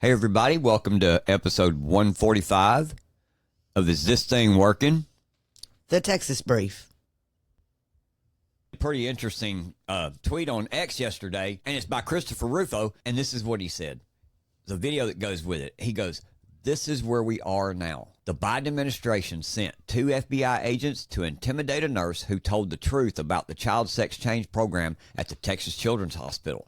Hey, everybody. Welcome to episode 145 of Is This Thing Working? The Texas Brief. Pretty interesting tweet on X yesterday, and it's by Christopher Rufo, and this is what he said. The video that goes with it. He goes, "This is where we are now. The Biden administration sent 2 FBI agents to intimidate a nurse who told the truth about the child sex change program at the Texas Children's Hospital.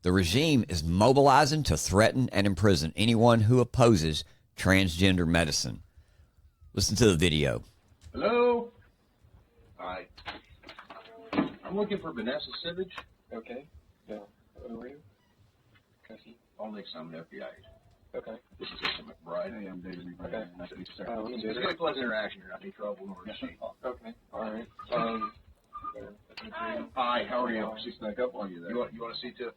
The regime is mobilizing to threaten and imprison anyone who opposes transgender medicine." Listen to the video. Hello? Hi. I'm looking for Vanessa Sivage. Okay. Yeah. Who are you? Cassie. I'll next time an FBI agent. Okay. This is Mr. McBride. Hey, I'm David McBride. Okay. Nice to meet you, sir. Let me do It's this. been a pleasant interaction. You're not in trouble nor is she. Okay. All right. Hi, how are you? She snuck up on you there. You want to see too?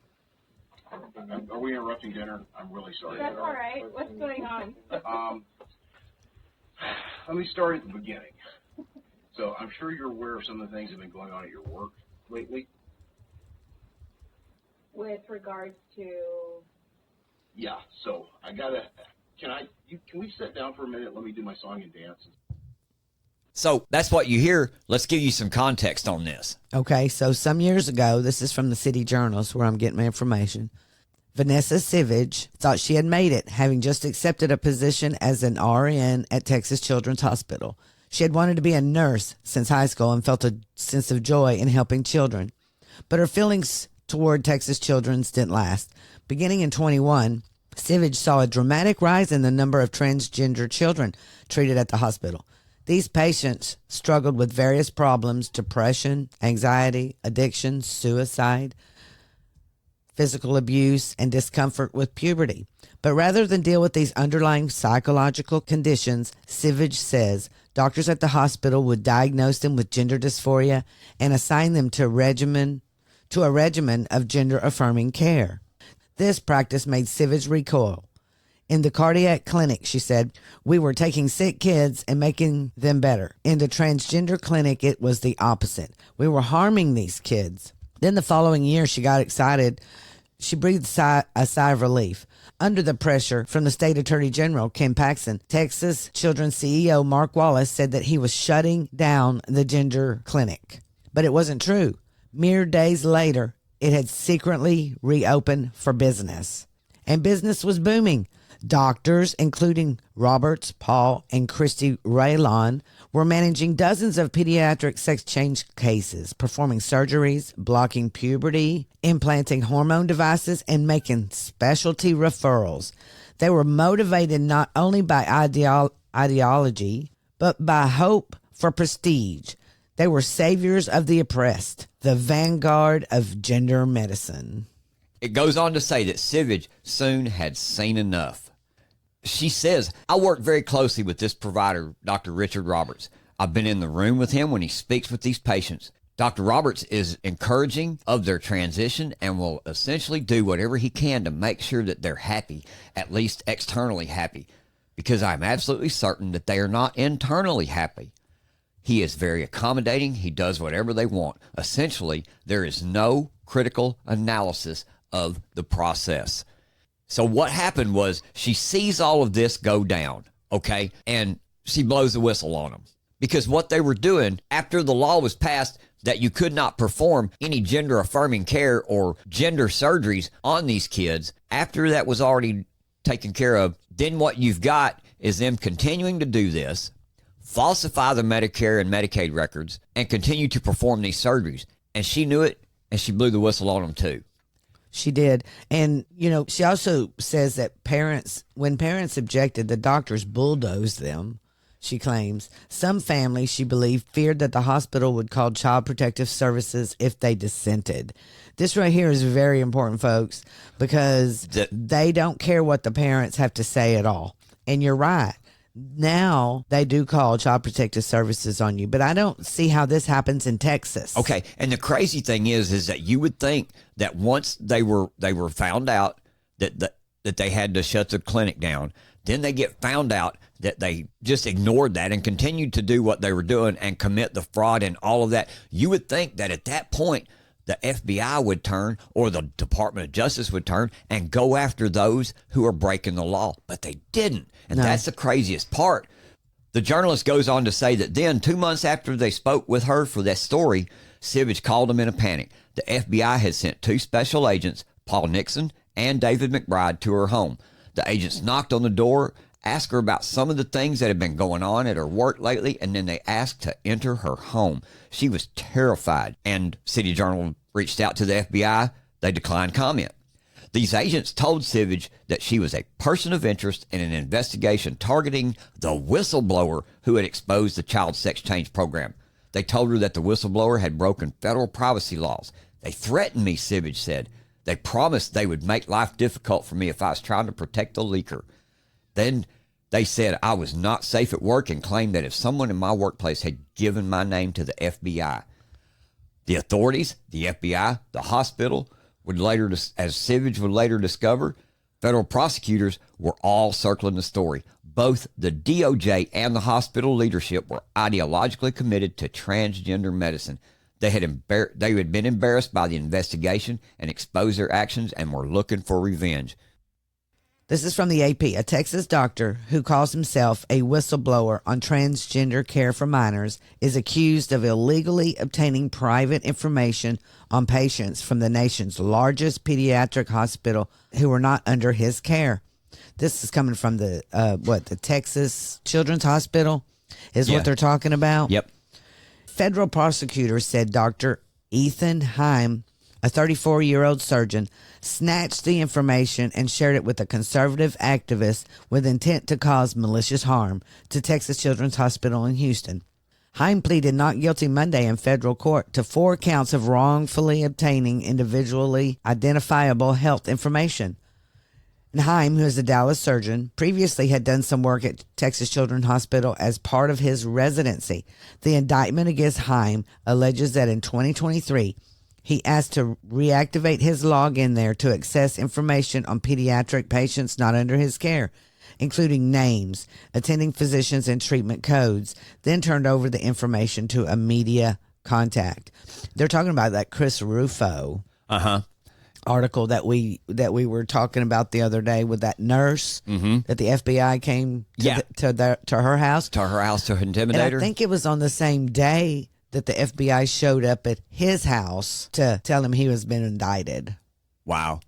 Are we interrupting dinner? I'm really sorry. That's all right. What's going on? Let me start at the beginning. So I'm sure you're aware of some of the things that have been going on at your work lately. With regards to, Yeah. So can we sit down for a minute? Let me do my song and dance. So that's what you hear. Let's give you some context on this. Okay, so some years ago, this is from the City Journals where I'm getting my information. Vanessa Sivage thought she had made it, having just accepted a position as an RN at Texas Children's Hospital. She had wanted to be a nurse since high school and felt a sense of joy in helping children. But her feelings toward Texas Children's didn't last. Beginning in 21, Sivage saw a dramatic rise in the number of transgender children treated at the hospital. These patients struggled with various problems: depression, anxiety, addiction, suicide, physical abuse, and discomfort with puberty. But rather than deal with these underlying psychological conditions, Sivage says doctors at the hospital would diagnose them with gender dysphoria and assign them to a regimen of gender-affirming care. This practice made Sivage recoil. In the cardiac clinic, she said, we were taking sick kids and making them better. In the transgender clinic, it was the opposite. We were harming these kids. Then the following year, she got excited. She breathed a sigh of relief. Under the pressure from the state attorney general, Ken Paxton, Texas Children's CEO Mark Wallace said that he was shutting down the gender clinic. But it wasn't true. Mere days later, it had secretly reopened for business. And business was booming. Doctors, including Roberts, Paul, and Christy Raylon, were managing dozens of pediatric sex change cases, performing surgeries, blocking puberty, implanting hormone devices, and making specialty referrals. They were motivated not only by ideology, but by hope for prestige. They were saviors of the oppressed, the vanguard of gender medicine. It goes on to say that Sivage soon had seen enough. She says, I work very closely with this provider, Dr. Richard Roberts. I've been in the room with him when he speaks with these patients. Dr. Roberts is encouraging of their transition and will essentially do whatever he can to make sure that they're happy, at least externally happy, because I'm absolutely certain that they are not internally happy. He is very accommodating. He does whatever they want. Essentially, there is no critical analysis of the process. So what happened was she sees all of this go down, okay, and she blows the whistle on them. Because what they were doing after the law was passed that you could not perform any gender-affirming care or gender surgeries on these kids, after that was already taken care of, then what you've got is them continuing to do this, falsify the Medicare and Medicaid records, and continue to perform these surgeries. And she knew it, and she blew the whistle on them too. She did. And, she also says that when parents objected, the doctors bulldozed them, she claims. Some families, she believed, feared that the hospital would call Child Protective Services if they dissented. This right here is very important, folks, because they don't care what the parents have to say at all. And you're right. Now they do call Child Protective Services on you, but I don't see how this happens in Texas. Okay, and the crazy thing is that you would think that once they were found out that they had to shut the clinic down, then they get found out that they just ignored that and continued to do what they were doing and commit the fraud and all of that. You would think that at that point the FBI would turn, or the Department of Justice would turn and go after those who are breaking the law. But they didn't. And that's the craziest part. The journalist goes on to say that then, 2 months after they spoke with her for that story, Sivage called them in a panic. The FBI had sent 2 special agents, Paul Nixon and David McBride, to her home. The agents knocked on the door, asked her about some of the things that had been going on at her work lately, and then they asked to enter her home. She was terrified, and City Journal reached out to the FBI. They declined comment. These agents told Sivage that she was a person of interest in an investigation targeting the whistleblower who had exposed the child sex change program. They told her that the whistleblower had broken federal privacy laws. They threatened me, Sivage said. They promised they would make life difficult for me if I was trying to protect the leaker. Then they said I was not safe at work and claimed that if someone in my workplace had given my name to the FBI, the authorities, the FBI, the hospital would later, as Sivage would later discover, federal prosecutors were all circling the story. Both the DOJ and the hospital leadership were ideologically committed to transgender medicine. They had been embarrassed by the investigation and exposed their actions and were looking for revenge. This is from the AP. A Texas doctor who calls himself a whistleblower on transgender care for minors is accused of illegally obtaining private information on patients from the nation's largest pediatric hospital who were not under his care. This is coming from the Texas Children's Hospital is what they're talking about. Yep. Federal prosecutors said Dr. Ethan Heim, a 34-year-old surgeon, snatched the information and shared it with a conservative activist with intent to cause malicious harm to Texas Children's Hospital in Houston. Heim pleaded not guilty Monday in federal court to 4 counts of wrongfully obtaining individually identifiable health information. And Heim, who is a Dallas surgeon, previously had done some work at Texas Children's Hospital as part of his residency. The indictment against Heim alleges that in 2023, he asked to reactivate his login there to access information on pediatric patients not under his care, including names, attending physicians, and treatment codes, then turned over the information to a media contact. They're talking about that Chris Rufo article that we were talking about the other day with that nurse that the FBI came to her house. To her house to intimidate her? I think it was on the same day that the FBI showed up at his house to tell him he was been indicted. Wow.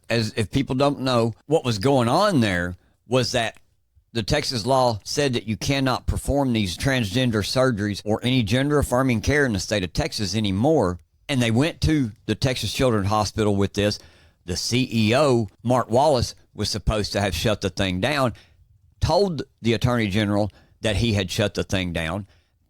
As if people don't know, what was going on there was that the Texas law said that you cannot perform these transgender surgeries or any gender-affirming care in the state of Texas anymore. And they went to the Texas Children's Hospital with this. The CEO, Mark Wallace, was supposed to have shut the thing down, told the Attorney General that he had shut the thing down,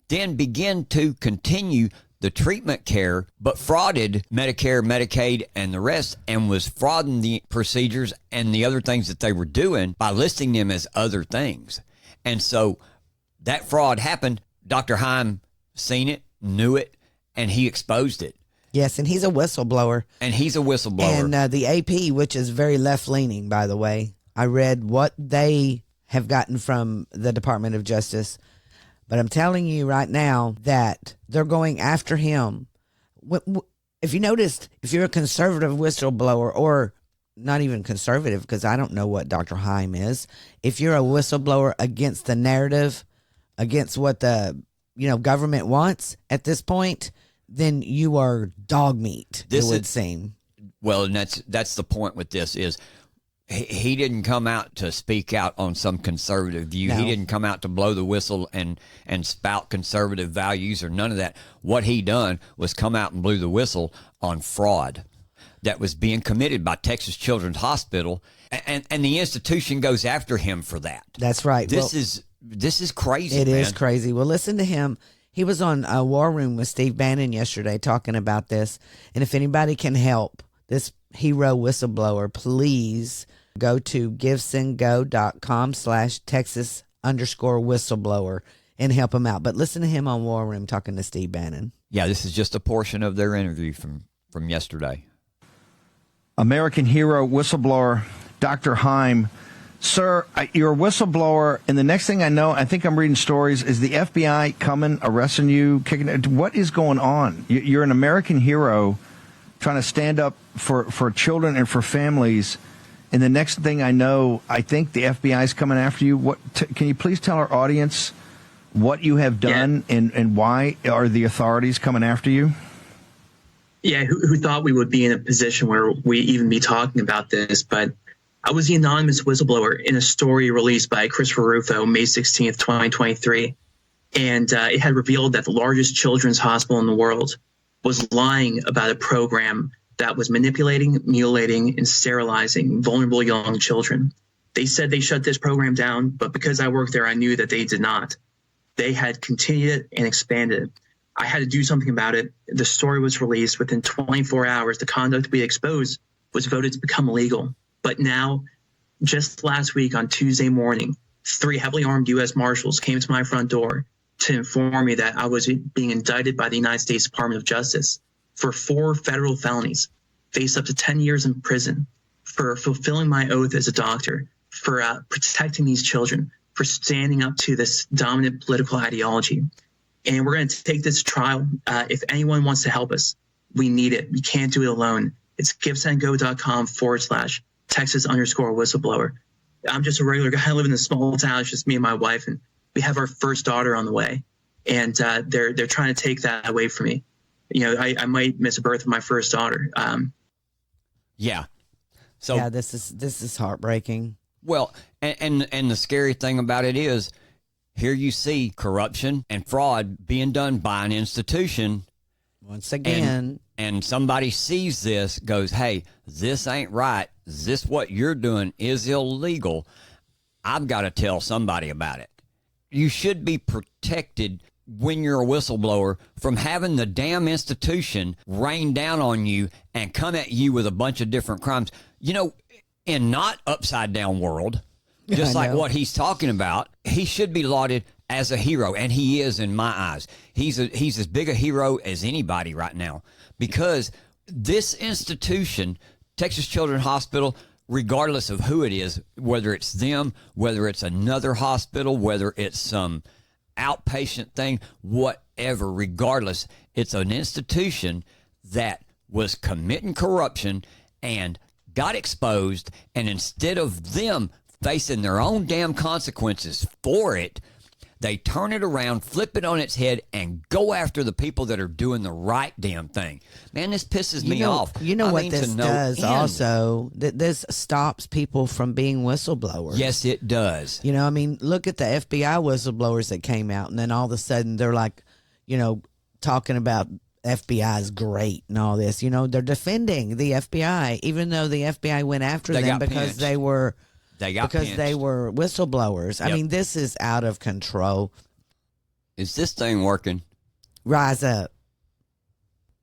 then began to continue the treatment care, but frauded Medicare, Medicaid, and the rest, and was frauding the procedures and the other things that they were doing by listing them as other things. And so that fraud happened. Dr. Heim seen it, knew it, and he exposed it. Yes, and he's a whistleblower. And the AP, which is very left-leaning, by the way, I read what they have gotten from the Department of Justice. But I'm telling you right now that they're going after him. If you noticed, if you're a conservative whistleblower, or not even conservative, because I don't know what Dr. Heim is, if you're a whistleblower against the narrative, against what the government wants at this point, then you are dog meat, it would seem. Well, and that's the point with this is he didn't come out to speak out on some conservative view. No. He didn't come out to blow the whistle and spout conservative values or none of that. What he done was come out and blew the whistle on fraud that was being committed by Texas Children's Hospital, and the institution goes after him for that. That's right. This is crazy. It is crazy. Well, listen to him. He was on a War Room with Steve Bannon yesterday talking about this. And if anybody can help this hero whistleblower, please go to givesendgo.com/Texas_whistleblower and help him out. But listen to him on War Room talking to Steve Bannon. Yeah, this is just a portion of their interview from yesterday. American hero whistleblower Dr. Heim. Sir, you're a whistleblower, and the next thing I know, I think I'm reading stories, is the FBI coming, arresting you, kicking it. What is going on? You're an American hero. trying to stand up for children and for families. And the next thing I know, I think the FBI is coming after you. Can you please tell our audience what you have done and why are the authorities coming after you? Yeah, who thought we would be in a position where we even be talking about this? But I was the anonymous whistleblower in a story released by Christopher Rufo, May 16th, 2023. And it had revealed that the largest children's hospital in the world was lying about a program that was manipulating, mutilating, and sterilizing vulnerable young children. They said they shut this program down, but because I worked there, I knew that they did not. They had continued it and expanded it. I had to do something about it. The story was released. Within 24 hours, the conduct we exposed was voted to become illegal. But now, just last week on Tuesday morning, 3 heavily armed U.S. Marshals came to my front door to inform me that I was being indicted by the United States Department of Justice for 4 federal felonies, face up to 10 years in prison, for fulfilling my oath as a doctor, for protecting these children, for standing up to this dominant political ideology. And we're going to take this to trial. If anyone wants to help us, we need it. We can't do it alone. It's givesendgo.com/Texas_whistleblower. I'm just a regular guy living in a small town. It's just me and my wife, and we have our first daughter on the way. And they're trying to take that away from me. You know, I might miss a birth of my first daughter. Yeah. So yeah, this is heartbreaking. Well, and the scary thing about it is, here you see corruption and fraud being done by an institution. Once again. And somebody sees this, goes, hey, this ain't right. This what you're doing is illegal. I've got to tell somebody about it. You should be protected when you're a whistleblower from having the damn institution rain down on you and come at you with a bunch of different crimes. You know, in not upside down world, just like what he's talking about, he should be lauded as a hero, and he is in my eyes. He's as big a hero as anybody right now, because this institution, Texas Children's Hospital, regardless of who it is, whether it's them, whether it's another hospital, whether it's some outpatient thing, whatever, regardless, it's an institution that was committing corruption and got exposed, and instead of them facing their own damn consequences for it, they turn it around, flip it on its head, and go after the people that are doing the right damn thing. Man, this pisses me off. You know what this does also? This stops people from being whistleblowers. Yes, it does. You know, I mean, look at the FBI whistleblowers that came out, and then all of a sudden they're like, you know, talking about FBI is great and all this. You know, they're defending the FBI, even though the FBI went after them because they were... They were whistleblowers. I mean, this is out of control. Is this thing working? Rise up.